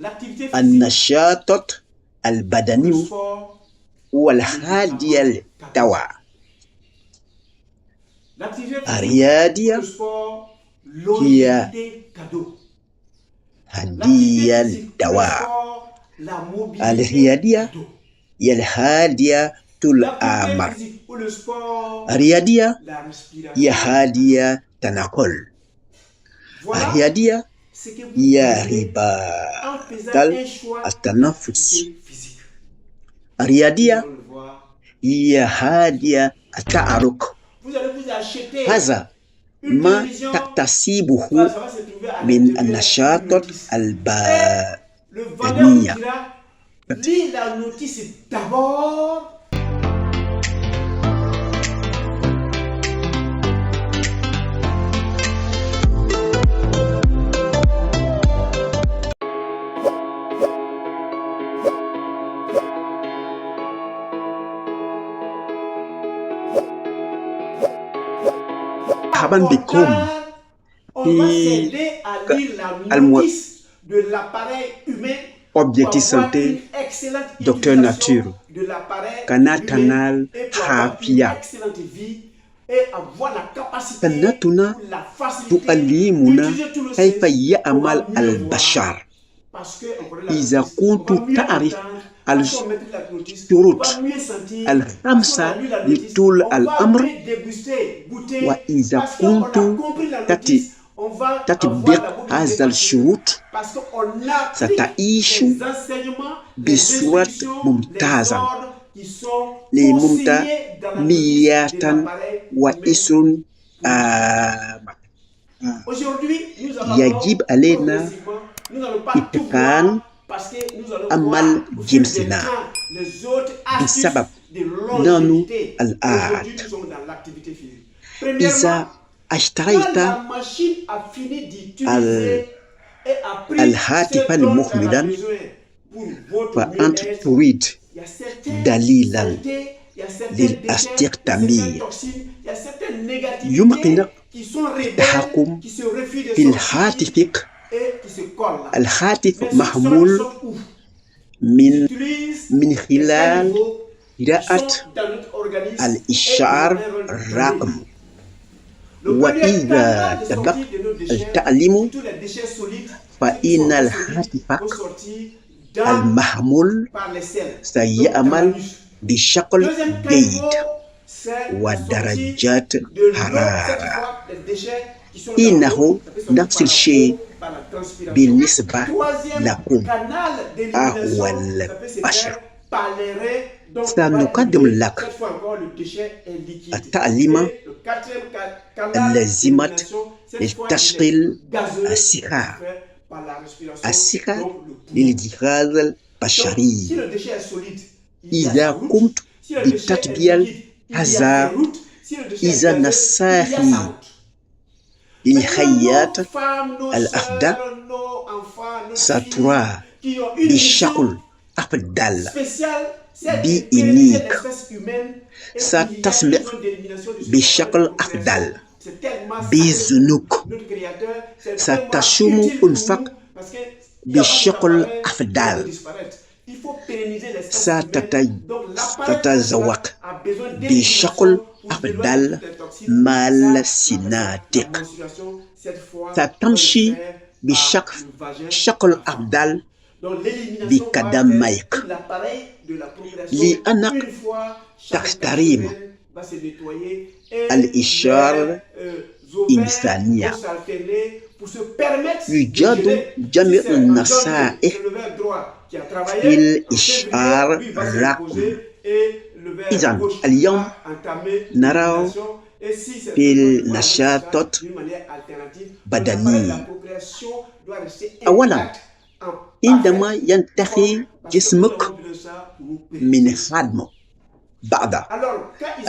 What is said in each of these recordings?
l'activité physique, النشاط le البدني sport, والهادي الدواء. l'activité physique, الرياضية le sport, هي longévité cadeau. هدية L'activité physique, le الدواء. sport, la mobilité الرياضية cadeau. هي الهادية L'activité الأمر. physique ou le sport, الرياضية la respiration. هي هادية تنقل. Voilà الرياضية ce que vous هي gagnez رباط en faisant un choix التنفس. d'activité physique. Nous الرياضية allons le voir. هي هادية التحرك. Vous allez vous acheter هذا une ما télévision. تكتسبه Ça va se trouver à من l'intérieur النشاط d'une notice. البدني. Le vendeur vous dira, lis la notice d'abord. مرحبا بكم On va في s'aider à lire la الم- notice de l'appareil humain Objectif pour avoir Santé une excellente Docteur utilisation Nature de l'appareil Kana humain Tanal et pour avoir une Hafia excellente vie et avoir la capacité Tanatuna ou la facilité تؤلمنا d'utiliser tout le كيف service يعمل pour mieux البشر voir. Parce que on connaît la إذا notice, on va كنت mieux تعرف entendre, parce qu'on met la notice, on الشروط va mieux sentir, parce qu'on a الخمسة lu la notice, لطول on va الأمر. mieux déguster, goûter, وإذا parce qu'on a كنت compris la notice, on va avoir la تطبق mobilité هذا facile, الشروط parce qu'on a pris ستعيش les enseignements, les بصورة instructions, les ممتازة ordres qui sont لممتع consignés dans la notice de مية l'appareil humain. وإسر آمة. Aujourd'hui, nous allons يجب علينا progressivement, nous n'allons pas tout إتقان voir parce que nous allons عمل voir au fil des جنسنا temps les autres astuces بسبب de نحن longévité. الآن Aujourd'hui, nous sommes dans l'activité physique. Premièrement, إذا quand اشتريت la machine a fini d'utiliser et a pris الهاتف ce dont elle a محمدا besoin pour votre فأنت mieux-être, تريد il y a certaines دليلا saletés, il y a certaines déchets, il y a للاستقدامية. certaines toxines, il y a certaines négativités يمكنك qui sont rebelles, التحكم qui se refusent de في sortir الهاتف. et qui se collent. الهاتف Mais محمول sont où? من Utilisent من les خلال caniveaux qui قراءة sont dans notre organisme الإشعار et ils ont un rôle الرقم. donné. Le premier وإذا canal de طبق sortie de nos déchets, التعليم tous les déchets solides, فإن vont الهاتف sortir dans, المحمول par les selles. Donc, dans سيعمل l'anus. بشكل Deuxième جيد caniveau, c'est la sortie ودرجات de l'eau, cette حرارة. fois, les déchets qui sont إنه dans l'eau, ça peut sortir نفس par la الشيء peau, par la transpiration. بالنسبة Troisième لكم canal أهو d'élimination, ça peut se البشر. faire par les reins. Donc, on va سنقدم éliminer, لك cette fois encore, le déchet est liquide. التعليم Et le quatrième canal اللازمة d'élimination, cette fois, il est لتشغيل gazeux, الصحة. qui se fait par la respiration. الصحة Donc, le poumon. للجهاز Donc, si البشري. le déchet est solide, il y a إذا sa route. قمت Si le déchet est بتطبيق liquide, il y a ses هذا routes. Si le déchet est إذا gazeux, il y a نصاحي sa route. للحياة Nos femmes, nos الأفضل sœurs, nos enfants, nos سترى filles qui ont une mission بشكل أفضل spéciale, c'est بي de pérenniser إنيك l'espèce humaine et ستسمع il y a besoin d'élimination de ce بشكل qu'on appelle أفضل c'est tellement sacré. بذنوك Notre créateur, c'est tellement ستشم utile pour أنفك nous parce que il y a pas بشكل d'appareil qui va أفضل disparaître. Il faut pérenniser l'espèce humaine. Donc l'appareil ستتذوق a besoin بشكل d'élimination pour أفضل éloigner toutes les toxines. مع Ça, la سناتك. menstruation, cette fois, ستمشي on le fait par le vagin. بشكل أفضل Donc l'élimination بقدميك va faire l'appareil de la progression لأنك une fois chaque تحترم semaine va se nettoyer et الإشارة إنسانية. vont s'alterner pour se permettre يوجد de geler. جميع Si c'est un النصائح c'est le verre droit qui a travaillé, في en الإشعار février, lui va se الرقم. reposer et le verre إذن gauche اليوم va entamer نرى l'élimination. Et si c'est في d'une النشاطات manière alternative, بدنية. la progression doit rester أولاً intacte en عندما ينتهي جسمك من خدمه بعد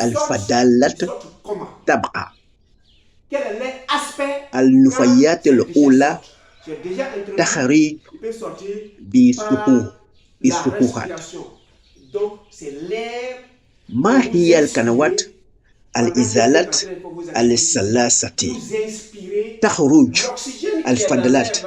الفضلات تبقى النفايات الأولى تخرج بسقوطات. ما هي القنوات الإزالات الثلاثة؟ تخرج الفضلات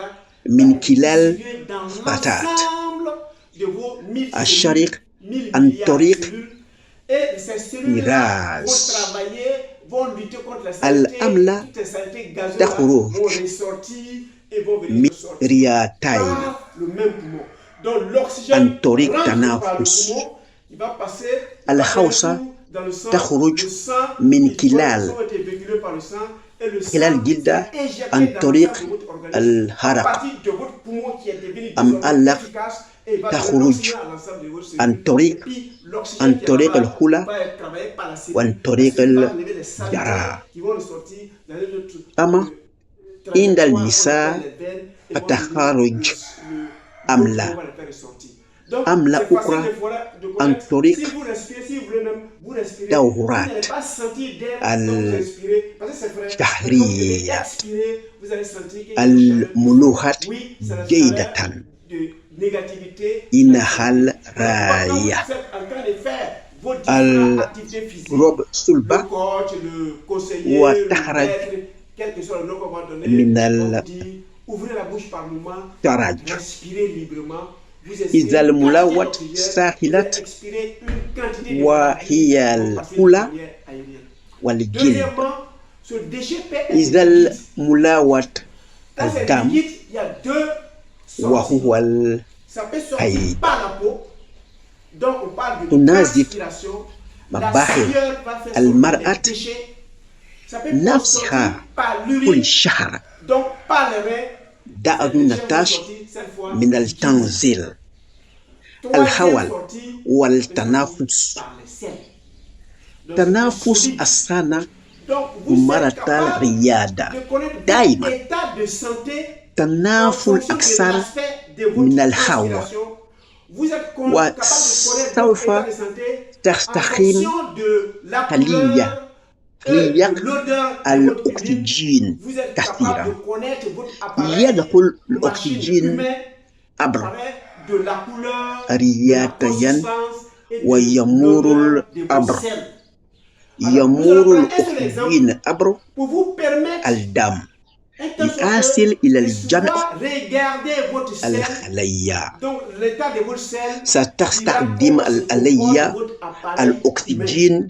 من كلال distribué dans فتات l'ensemble de vos 1000 الشريق cellules, 1000 عن milliards de طريق cellules. Et ces cellules-là vont ميراث travailler, vont lutter contre la saleté, الأملة toutes ces saletés gazeuses تخرج vont ressortir et vont venir من ressortir رئتين par le même poumon. Donc l'oxygène عن طريق rentre par le تنفس poumon, il va passer الخوصة dans le sang, تخرج le sang, من les خلال sont été véhiculés par le sang et le sang خلال الجلدة s'est éjecté عن dans le طريق sang de votre organisme à الهرق partir de votre poumon qui est devenu أم désormais ألق efficace et il va donner تخرج l'oxygène à l'ensemble de votre cellule. عن طريق Et puis l'oxygène عن qui est طريق là-bas الخلى va être travaillé par la cellule. وعن La طريق cellule va enlever les saletés الجراح qui vont ressortir dans les autres أما عند النساء les فتخرج veines أملة on va les faire ressortir. Donc, أملة c'est facile أخرى de عن connaître. طريق Si vous respirez, si vous voulez même, vous respirez, vous دورات n'allez pas sentir d'air quand vous respirez, parce que c'est vrai. Quand vous الشهرية expirez, vous allez sentir qu'il y a une chaleur. الملوحة Oui, c'est la جيدة chaleur de négativité. إنها Donc, quand الراية vous êtes en train de faire vos différentes activités physiques, الرب le صلبة coach, le conseiller, وتخرج le maître, quel que soit le nom qu'on va donner, من on vous dit, ouvrez la bouche par moment, الشرج respirez librement. Vous إذا expirez une الملاوة quantité d'oxygène, ساخلت vous expirez une quantité de وهي carbone, vous passez une الخلى barrière aérienne. والجلد Deuxièmement, ce déchet peut être إذا liquide. الملاوة Quand c'est الدم liquide, il y a deux sorties. وهو Ça peut sortir الحيض par la peau. Donc on parle de تنازف transpiration. La مباحث sueur va faire المرأة sortir les déchets. Ça peut نفسها sortir par كل l'urine. شهر Donc par les reins. دأب نتاش من التنزيل الحول والتنفس تنافس السنة ومرة الرياضة دائما تنافل أكثر من الهواء وسوف تستخدم خلية الأكسجين كثيرا يدخل الأكسجين عبر رئتين ويمر الأكسجين عبر الدم يصل إلى الجمع الخلية ستستخدم الخلية الأكسجين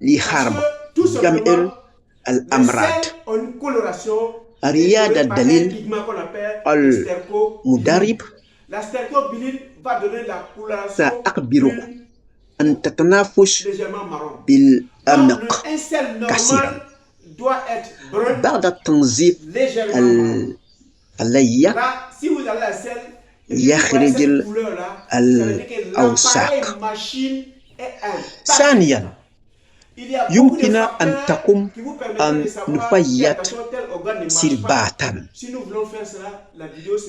لحرب جمع الأمراض الرياضة دليل المدرب سأخبرك أن تتنافس بالأمق كثيرا بعد تنظيف الخلية يخرج الأوساخ ثانيا يمكن أن تقوم أن نفيت سلباتا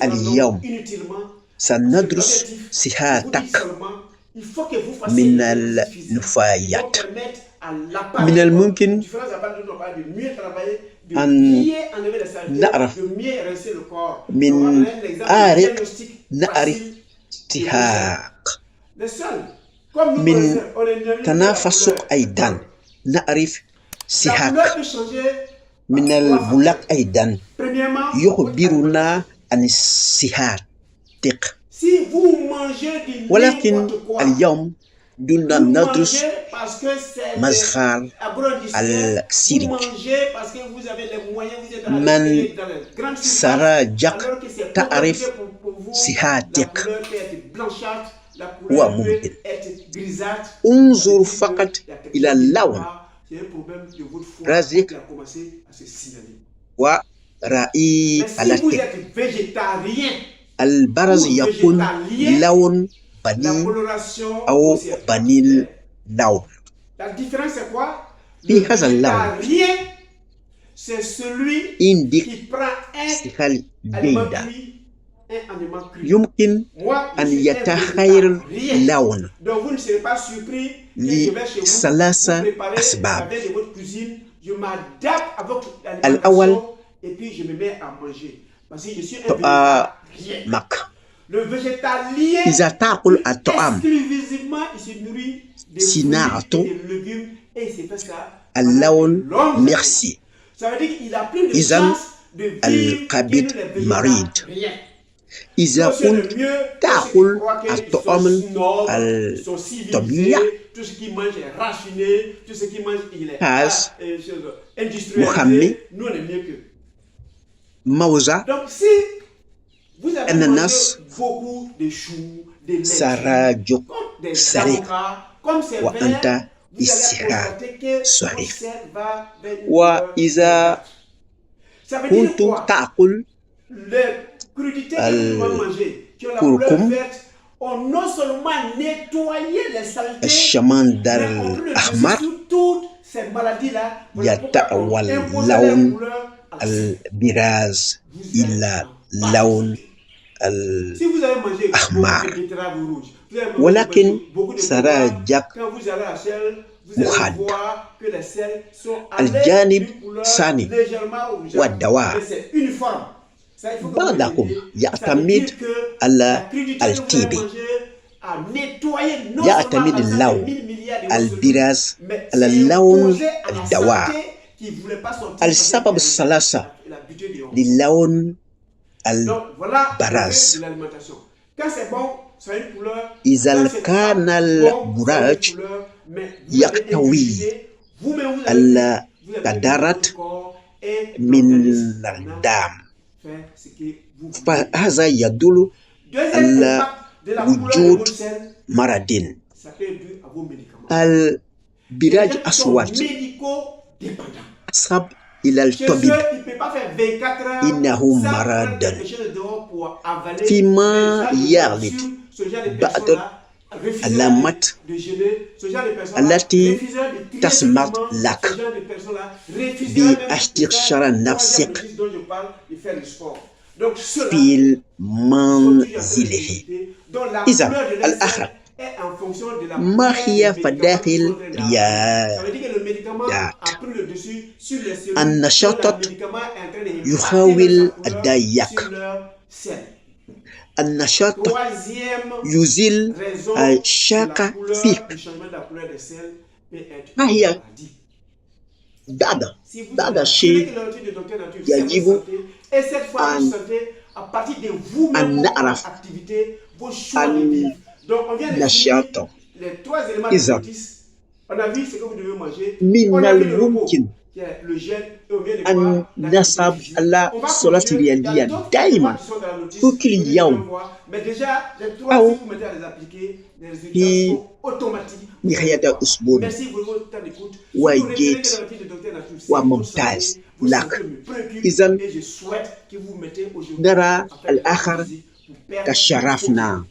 اليوم سندرس صحتك من النفايات من الممكن أن نعرف من آرق نعرف استحاق من تنافسك أيضا نعرف صحتك من البلاك أيضا يخبرنا عن صحتك ولكن اليوم دون ندرس مظهر السيرك من سراجك تعرف صحتك وممكن انظر فقط إلى اللون رازق ورائحته البرز يكون لون بني أو بني اللون في هذا اللون يندك صحة جيدة يمكن أن يتغير اللون لثلاثة أسباب الأول طعامك إذا تأكل الطعام صناعته اللون ميرسي إذا الكبد مريض Rien. إذا Donc, c'est le كنت mieux que ceux qui تأكل croient qu'ils الطعام sont si nobles, ils sont الطبيعي civilisés, tout ce qu'ils mangent est raffiné, tout ce qu'ils mangent il est Has industrialisé. Nous, on est mieux qu'eux. موزة Donc, si vous avez Ananas, mangé beaucoup de choux, des laitues, سراجك comme des سريع avocats, comme c'est وأنت vert, vous allez استحرار constater que صحيح. votre cerveau va vers une وإذا couleur. Ça veut dire كنت quoi? تأكل Les crudités que vous allez manger, qui ont la couleur الكركم verte, ont non seulement nettoyé les saletés, الشمندر mais ont pris le dessus الأحمر sur toutes ces maladies-là. Voilà pourquoi on يتأول impose les لون couleurs à la suite. البراز إلى لون Si vous avez mangé الأحمر beaucoup de betteraves rouges, vous avez mangé ولكن beaucoup de سراجك quand vous allez à la selle, vous allez مخدر. voir que les selles sont à الجانب d'une couleur الثاني légèrement rougeâtre. والدواء Mais c'est uniforme. Ça, il faut que vous بعضكم reteniez. Ça veut يعتمد dire que على la crudité que vous avez التيبي mangée a nettoyé non يعتمد seulement اللون 1000 milliards de البراز mais على c'est اللون imposé à la الدواء santé qui ne voulait pas sortir السبب الثلاثة la buté de honte. للون Donc voilà البراز de l'alimentation. Quand c'est bon, ça a une couleur. إذا Quand c'est كان pas bon, ça a une البراج couleur. Mais vous avez يحتوي ingurgité, vous-même vous avez على vous avez قدرة votre corps et من l'organisme الدم fait ce que vous voulez. فهذا يدل Deuxième على impact de la couleur de وجود votre selle, مرض ça peut être dû à vos médicaments. البراج Les gens qui sont أسود médico-dépendants. أصعب إلى Chez eux, الطبيب il ne peut pas faire 24 heures إنه sans مرض prendre quelque chose dehors pour avaler. فيما Mais ça, يغلط ce genre de بعض personnes-là refuseraient العلامات de jeûner. Ce genre de personnes-là التي refuseraient de trier تسمح seulement. لك Ce genre de personnes-là refuseraient même de باستشعار faire نفسك le dont je parle, de faire du sport. Donc ceux-là في sont منزله dont la إذا couleur de leur الآخر selle est en fonction de la ما couleur هي des فداخل médicaments qui sont dans la- Ça veut dire que le médicament رياضات a pris le dessus sur les cellules. النشاط dont le médicament est en train d'impacter يحاول leur couleur الضيق sur leur selle. النشاط Troisième يزيل raison de la الشك couleur, فيك du changement de la couleur des selles peut être ما une هي maladie. بعد Si vous بعد avez شيء que l'étude de docteur nature, يجب c'est votre santé, et cette fois أن- vous sentez à partir de vous-même أن vos نعرف activités, vos choix de أن vivre. Donc on vient de finir نشاط les trois éléments إذا de notice. On a vu ce que vous devez manger. من On a vu le repos, الممكن qui est le gel, et on vient de أن voir l'activité نذهب physique. على On va الصلاة continuer. Il y a الرياضية d'autres دائما éléments qui sont dans la notice, في que كل nous يوم devons voir. Mais déjà, les trois, أو si vous mettez à les appliquer, les résultats في sont automatiques. نهاية الأسبوع Merci pour votre temps d'écoute. Si وجيت vous retenez que la vie de docteur Nature, c'est وممتاز votre santé, votre لك. santé me préoccupe, إذن et je souhaite que vous mettez aujourd'hui نرى à faire الآخر physique pour perdre تشرفنا